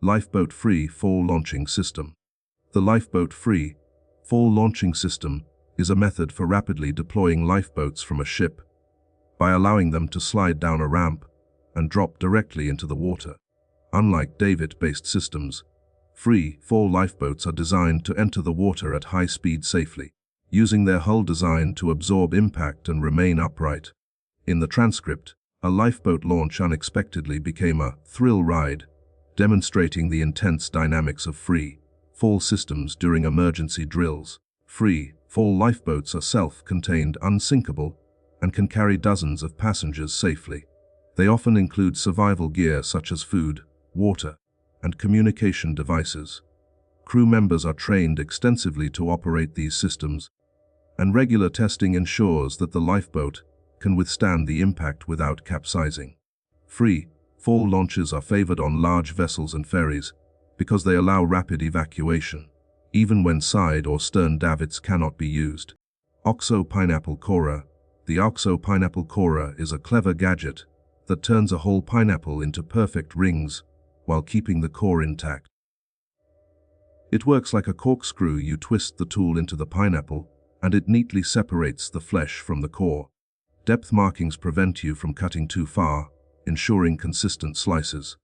Lifeboat-free fall launching system. The lifeboat-free fall launching system is a method for rapidly deploying lifeboats from a ship by allowing them to slide down a ramp and drop directly into the water. Unlike davit-based systems, free fall lifeboats are designed to enter the water at high speed safely, using their hull design to absorb impact and remain upright. In the transcript, a lifeboat launch unexpectedly became a thrill ride, demonstrating the intense dynamics of free fall systems during emergency drills. Free fall lifeboats are self-contained, unsinkable, and can carry dozens of passengers safely. They often include survival gear such as food, water, and communication devices. Crew members are trained extensively to operate these systems, and regular testing ensures that the lifeboat can withstand the impact without capsizing. Free fall launches are favored on large vessels and ferries because they allow rapid evacuation, even when side or stern davits cannot be used. OXO Pineapple Corer. The OXO Pineapple Corer is a clever gadget that turns a whole pineapple into perfect rings while keeping the core intact. It works like a corkscrew. You twist the tool into the pineapple, and it neatly separates the flesh from the core. Depth markings prevent you from cutting too far, ensuring consistent slices.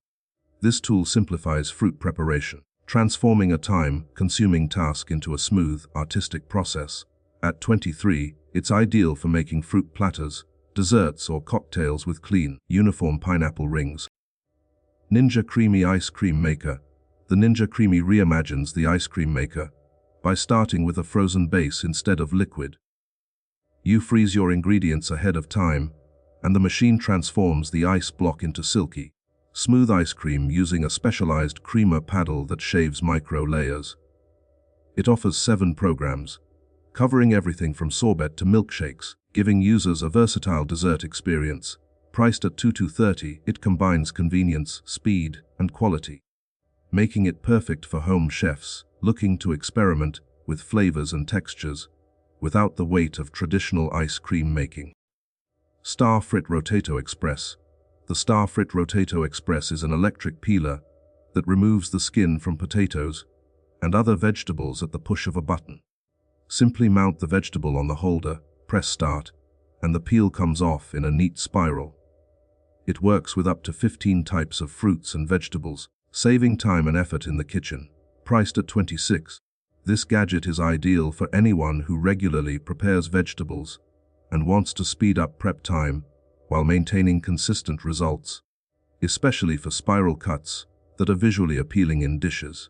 This tool simplifies fruit preparation, transforming a time-consuming task into a smooth, artistic process. At 23, it's ideal for making fruit platters, desserts, or cocktails with clean, uniform pineapple rings. Ninja Creamy Ice Cream Maker. The Ninja Creamy reimagines the ice cream maker by starting with a frozen base instead of liquid. You freeze your ingredients ahead of time, and the machine transforms the ice block into silky, smooth ice cream using a specialized creamer paddle that shaves micro layers. It offers 7 programs, covering everything from sorbet to milkshakes, giving users a versatile dessert experience. Priced at $22.30, it combines convenience, speed, and quality, making it perfect for home chefs looking to experiment with flavors and textures without the weight of traditional ice cream making. Star Frit Rotato Express. The Star Frit Rotato Express is an electric peeler that removes the skin from potatoes and other vegetables at the push of a button. Simply mount the vegetable on the holder, press start, and the peel comes off in a neat spiral. It works with up to 15 types of fruits and vegetables, saving time and effort in the kitchen. Priced at $26. This gadget is ideal for anyone who regularly prepares vegetables and wants to speed up prep time while maintaining consistent results, especially for spiral cuts that are visually appealing in dishes.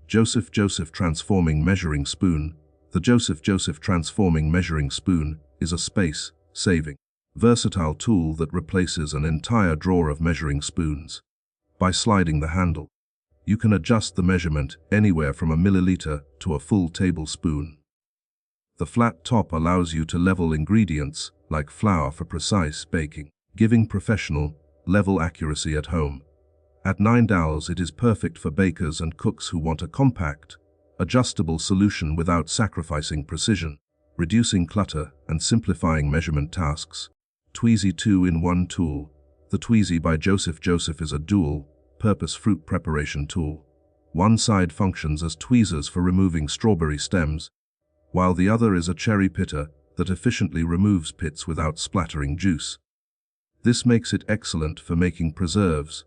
Joseph Transforming Measuring Spoon. The Joseph Transforming Measuring Spoon is a space-saving, versatile tool that replaces an entire drawer of measuring spoons. By sliding the handle, you can adjust the measurement anywhere from a milliliter to a full tablespoon. The flat top allows you to level ingredients like flour for precise baking, giving professional level accuracy at home. At $9, it is perfect for bakers and cooks who want a compact, adjustable solution without sacrificing precision, reducing clutter and simplifying measurement tasks. Tweezy 2-in-1 Tool. The Tweezy by Joseph is a dual-purpose fruit preparation tool. One side functions as tweezers for removing strawberry stems, while the other is a cherry pitter that efficiently removes pits without splattering juice. This makes it excellent for making preserves,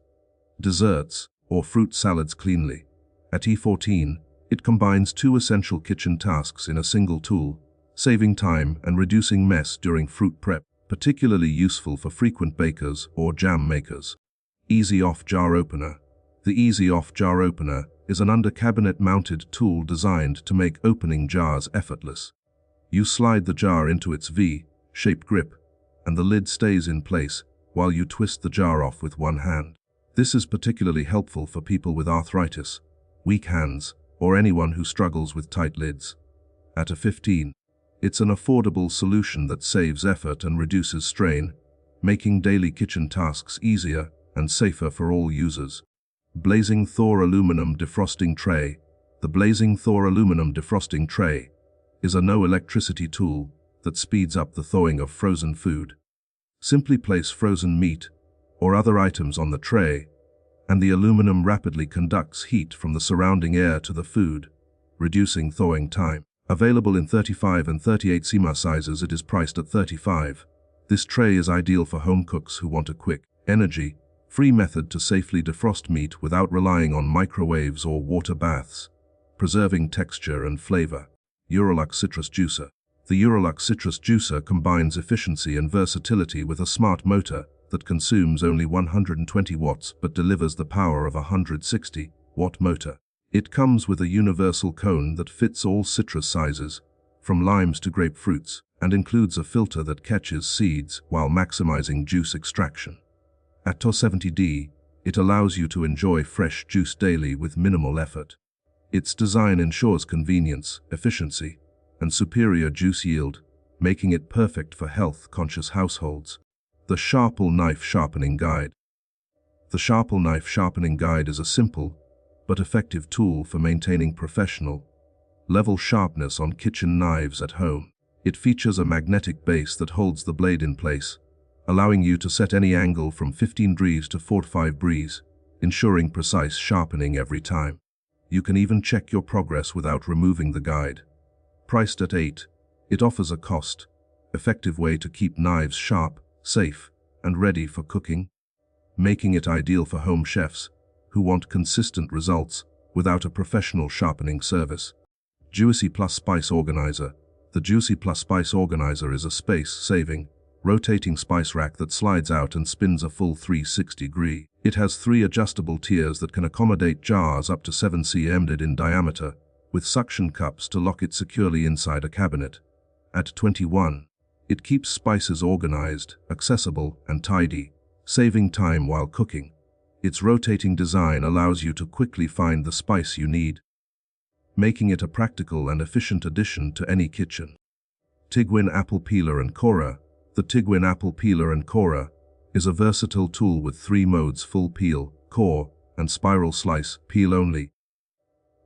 desserts, or fruit salads cleanly. At E14, it combines 2 essential kitchen tasks in a single tool, saving time and reducing mess during fruit prep, particularly useful for frequent bakers or jam makers. Easy Off Jar Opener. The Easy Off Jar Opener is an under-cabinet mounted tool designed to make opening jars effortless. You slide the jar into its V-shaped grip, and the lid stays in place while you twist the jar off with one hand. This is particularly helpful for people with arthritis, weak hands, or anyone who struggles with tight lids. At a $15, it's an affordable solution that saves effort and reduces strain, making daily kitchen tasks easier and safer for all users. Blazing Thor Aluminum Defrosting Tray. The Blazing Thor Aluminum Defrosting Tray is a no-electricity tool that speeds up the thawing of frozen food. Simply place frozen meat or other items on the tray, and the aluminum rapidly conducts heat from the surrounding air to the food, reducing thawing time. Available in 35 and 38 cm sizes, it is priced at $35. This tray is ideal for home cooks who want a quick, energy-free method to safely defrost meat without relying on microwaves or water baths, preserving texture and flavor. Eurolux Citrus Juicer. The Eurolux Citrus Juicer combines efficiency and versatility with a smart motor that consumes only 120 watts but delivers the power of a 160-watt motor. It comes with a universal cone that fits all citrus sizes, from limes to grapefruits, and includes a filter that catches seeds while maximizing juice extraction. At $70, it allows you to enjoy fresh juice daily with minimal effort. Its design ensures convenience, efficiency, and superior juice yield, making it perfect for health-conscious households. The Sharple Knife Sharpening Guide. The Sharple Knife Sharpening Guide is a simple but effective tool for maintaining professional, level sharpness on kitchen knives at home. It features a magnetic base that holds the blade in place, allowing you to set any angle from 15 degrees to 45 degrees, ensuring precise sharpening every time. You can even check your progress without removing the guide. Priced at $8, it offers a cost-effective way to keep knives sharp, safe, and ready for cooking, making it ideal for home chefs who want consistent results without a professional sharpening service. Juicy Plus Spice Organizer. The Juicy Plus Spice Organizer is a space-saving, rotating spice rack that slides out and spins a full 360-degree. It has 3 adjustable tiers that can accommodate jars up to 7 cm in diameter, with suction cups to lock it securely inside a cabinet. At $21, it keeps spices organized, accessible, and tidy, saving time while cooking. Its rotating design allows you to quickly find the spice you need, making it a practical and efficient addition to any kitchen. Tigwin Apple Peeler and Corer. The Tigwin Apple Peeler and Corer is a versatile tool with 3 modes: full peel, core, and spiral slice, peel only,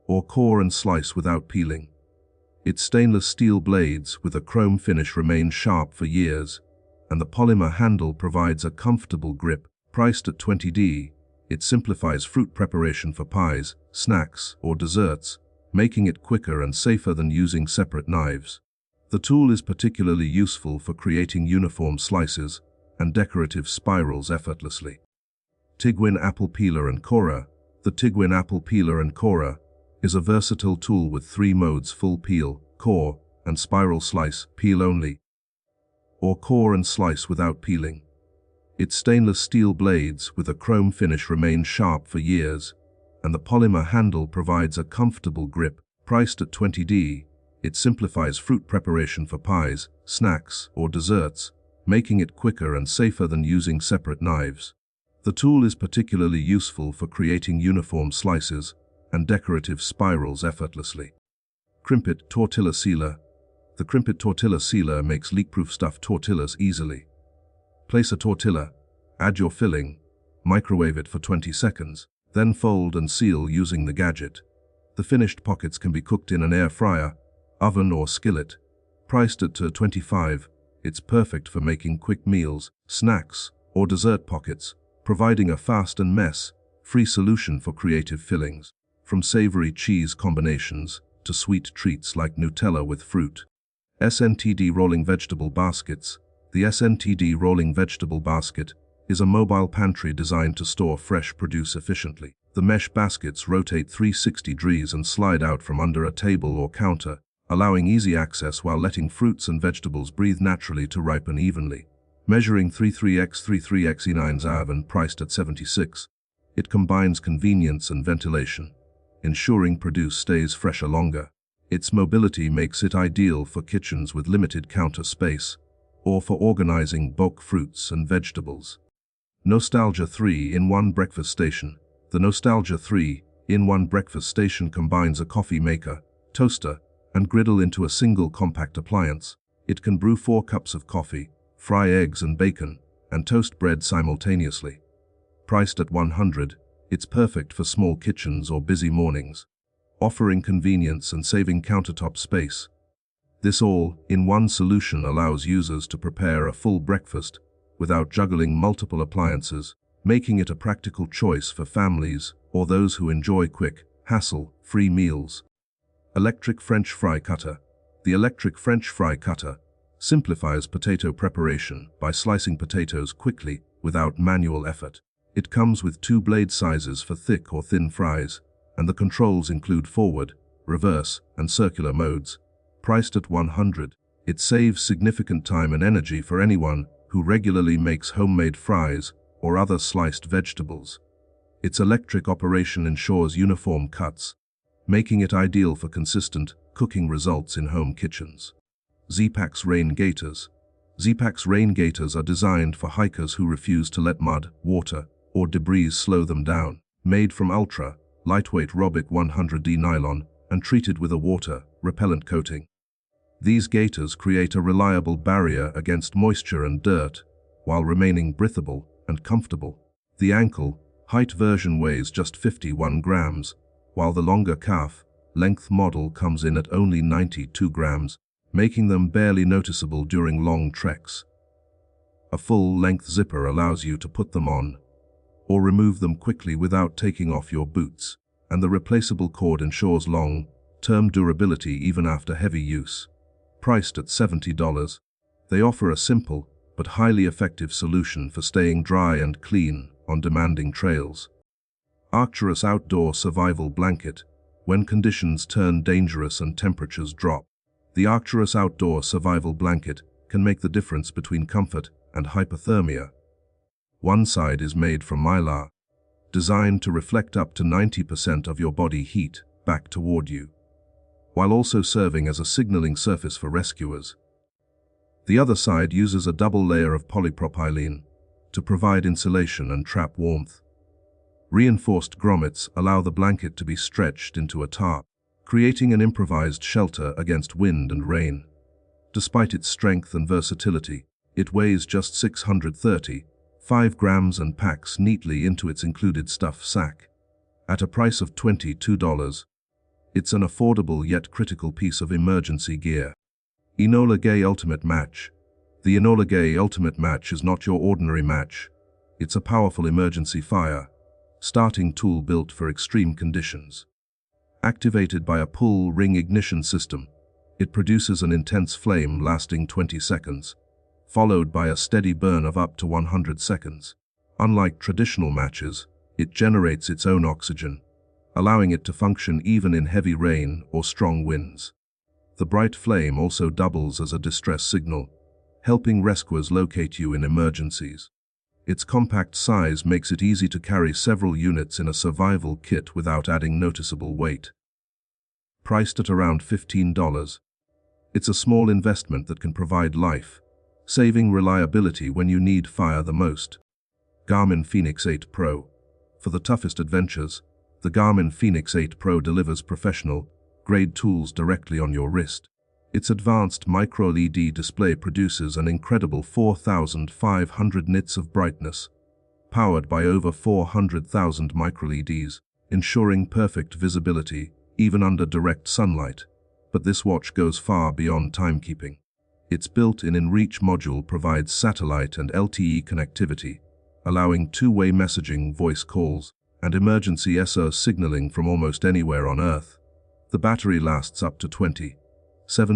or core and slice without peeling. Its stainless steel blades with a chrome finish remain sharp for years, and the polymer handle provides a comfortable grip. Priced at $20, it simplifies fruit preparation for pies, snacks, or desserts, making it quicker and safer than using separate knives. The tool is particularly useful for creating uniform slices and decorative spirals effortlessly. Tigwin Apple Peeler and Corer. The Tigwin Apple Peeler and Corer is a versatile tool with 3 modes: full peel, core, and spiral slice, peel only, or core and slice without peeling. Its stainless steel blades with a chrome finish remain sharp for years, and the polymer handle provides a comfortable grip. Priced at $20, it simplifies fruit preparation for pies, snacks, or desserts, making it quicker and safer than using separate knives. The tool is particularly useful for creating uniform slices and decorative spirals effortlessly. Crimpit Tortilla Sealer. The Crimpit Tortilla Sealer makes leak-proof stuffed tortillas easily. Place a tortilla, add your filling, microwave it for 20 seconds, then fold and seal using the gadget. The finished pockets can be cooked in an air fryer, oven, or skillet. Priced at $25, it's perfect for making quick meals, snacks, or dessert pockets, providing a fast and mess-free solution for creative fillings. From savory cheese combinations to sweet treats like Nutella with fruit. SNTD Rolling Vegetable Baskets. The SNTD Rolling Vegetable Basket is a mobile pantry designed to store fresh produce efficiently. The mesh baskets rotate 360 degrees and slide out from under a table or counter, allowing easy access while letting fruits and vegetables breathe naturally to ripen evenly. Measuring 33x33x E9 and priced at $76, it combines convenience and ventilation, ensuring produce stays fresher longer. Its mobility makes it ideal for kitchens with limited counter space, or for organizing bulk fruits and vegetables. Nostalgia 3-in-1 Breakfast Station. The Nostalgia 3-in-1 Breakfast Station combines a coffee maker, toaster, and griddle into a single compact appliance. It can brew 4 cups of coffee, fry eggs and bacon, and toast bread simultaneously. Priced at $100, it's perfect for small kitchens or busy mornings, offering convenience and saving countertop space. This all-in-one solution allows users to prepare a full breakfast without juggling multiple appliances, making it a practical choice for families or those who enjoy quick, hassle-free meals. Electric French fry cutter. The electric French fry cutter simplifies potato preparation by slicing potatoes quickly without manual effort. It comes with 2 blade sizes for thick or thin fries, and the controls include forward, reverse, and circular modes. Priced at $100, it saves significant time and energy for anyone who regularly makes homemade fries or other sliced vegetables. Its electric operation ensures uniform cuts, making it ideal for consistent cooking results in home kitchens. Z-Pax Rain Gaiters. Z-Pax Rain Gaiters are designed for hikers who refuse to let mud, water, or debris slow them down. Made from ultra-lightweight Robic 100D nylon and treated with a water-repellent coating. These gaiters create a reliable barrier against moisture and dirt, while remaining breathable and comfortable. The ankle-height version weighs just 51 grams, while the longer calf-length model comes in at only 92 grams, making them barely noticeable during long treks. A full-length zipper allows you to put them on or remove them quickly without taking off your boots, and the replaceable cord ensures long-term durability even after heavy use. Priced at $70, they offer a simple but highly effective solution for staying dry and clean on demanding trails. Arcturus Outdoor Survival Blanket. When conditions turn dangerous and temperatures drop, the Arcturus Outdoor Survival Blanket can make the difference between comfort and hypothermia. One side is made from mylar, designed to reflect up to 90% of your body heat back toward you, while also serving as a signaling surface for rescuers. The other side uses a double layer of polypropylene to provide insulation and trap warmth. Reinforced grommets allow the blanket to be stretched into a tarp, creating an improvised shelter against wind and rain. Despite its strength and versatility, it weighs just 635 grams and packs neatly into its included stuff sack. At a price of $22, it's an affordable yet critical piece of emergency gear. Enola Gay Ultimate Match. The Enola Gay Ultimate Match is not your ordinary match. It's a powerful emergency fire starting tool built for extreme conditions. Activated by a pull ring ignition system, it produces an intense flame lasting 20 seconds, followed by a steady burn of up to 100 seconds. Unlike traditional matches, it generates its own oxygen, allowing it to function even in heavy rain or strong winds. The bright flame also doubles as a distress signal, helping rescuers locate you in emergencies. Its compact size makes it easy to carry several units in a survival kit without adding noticeable weight. Priced at around $15, it's a small investment that can provide life-saving reliability when you need fire the most. Garmin Fenix 8 Pro. For the toughest adventures, the Garmin Fenix 8 Pro delivers professional-grade tools directly on your wrist. Its advanced micro-LED display produces an incredible 4,500 nits of brightness, powered by over 400,000 micro-LEDs, ensuring perfect visibility even under direct sunlight. But this watch goes far beyond timekeeping. Its built-in InReach module provides satellite and LTE connectivity, allowing two-way messaging, voice calls, and emergency SOS signaling from almost anywhere on Earth. The battery lasts up to 27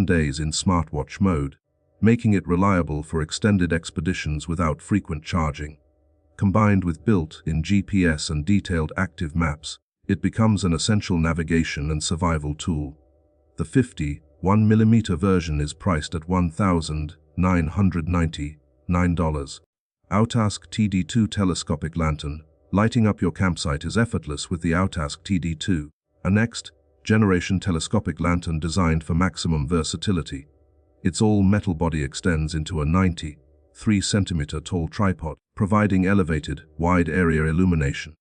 days in smartwatch mode, making it reliable for extended expeditions without frequent charging. Combined with built-in GPS and detailed active maps, it becomes an essential navigation and survival tool. The 51mm version is priced at $1,999. Autask TD2 Telescopic Lantern. Lighting up your campsite is effortless with the Autask TD2, a next-generation telescopic lantern designed for maximum versatility. Its all-metal body extends into a 93-centimeter tall tripod, providing elevated, wide-area illumination.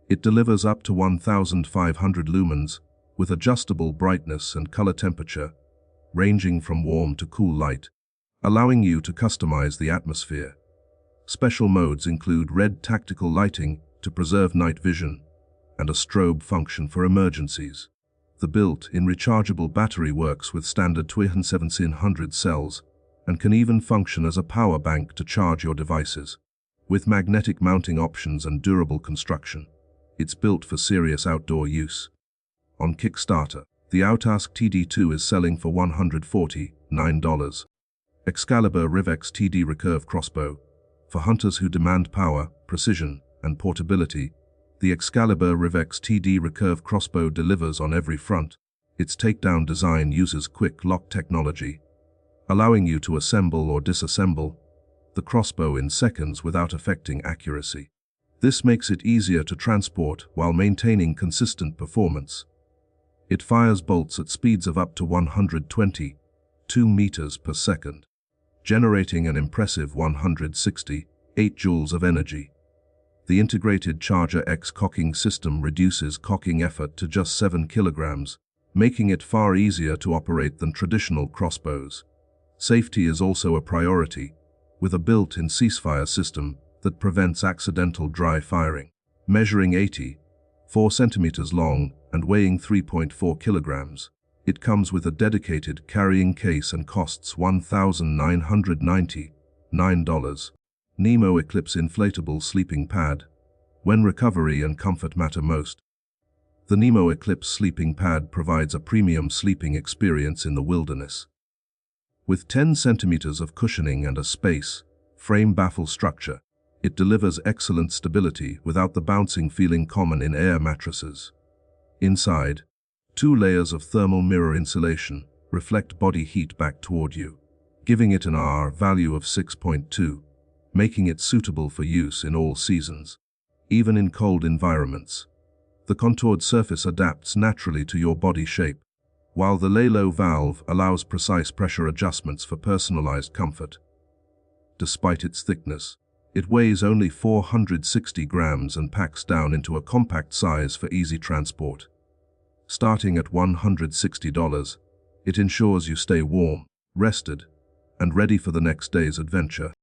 It delivers up to 1,500 lumens, with adjustable brightness and color temperature, ranging from warm to cool light, allowing you to customize the atmosphere. Special modes include red tactical lighting to preserve night vision, and a strobe function for emergencies. The built-in rechargeable battery works with standard 2700 cells and can even function as a power bank to charge your devices. With magnetic mounting options and durable construction, it's built for serious outdoor use. On Kickstarter, the Autask TD2 is selling for $149. Excalibur Rivex TD Recurve Crossbow. For hunters who demand power, precision, and portability, the Excalibur Rivex TD Recurve Crossbow delivers on every front. Its takedown design uses quick lock technology, allowing you to assemble or disassemble the crossbow in seconds without affecting accuracy. This makes it easier to transport while maintaining consistent performance. It fires bolts at speeds of up to 122 meters per second, generating an impressive 168 joules of energy. The integrated Charger X cocking system reduces cocking effort to just 7 kilograms, making it far easier to operate than traditional crossbows. Safety is also a priority, with a built-in ceasefire system that prevents accidental dry firing. Measuring 84 centimeters long and weighing 3.4 kilograms, it comes with a dedicated carrying case and costs $1,999. Nemo Eclipse Inflatable Sleeping Pad. When recovery and comfort matter most, the Nemo Eclipse sleeping pad provides a premium sleeping experience in the wilderness. With 10 centimeters of cushioning and a space frame baffle structure, it delivers excellent stability without the bouncing feeling common in air mattresses. Inside, 2 layers of thermal mirror insulation reflect body heat back toward you, giving it an R value of 6.2, making it suitable for use in all seasons. Even in cold environments, the contoured surface adapts naturally to your body shape, while the lay-low valve allows precise pressure adjustments for personalized comfort. Despite its thickness, it weighs only 460 grams and packs down into a compact size for easy transport. Starting at $160, it ensures you stay warm, rested, and ready for the next day's adventure.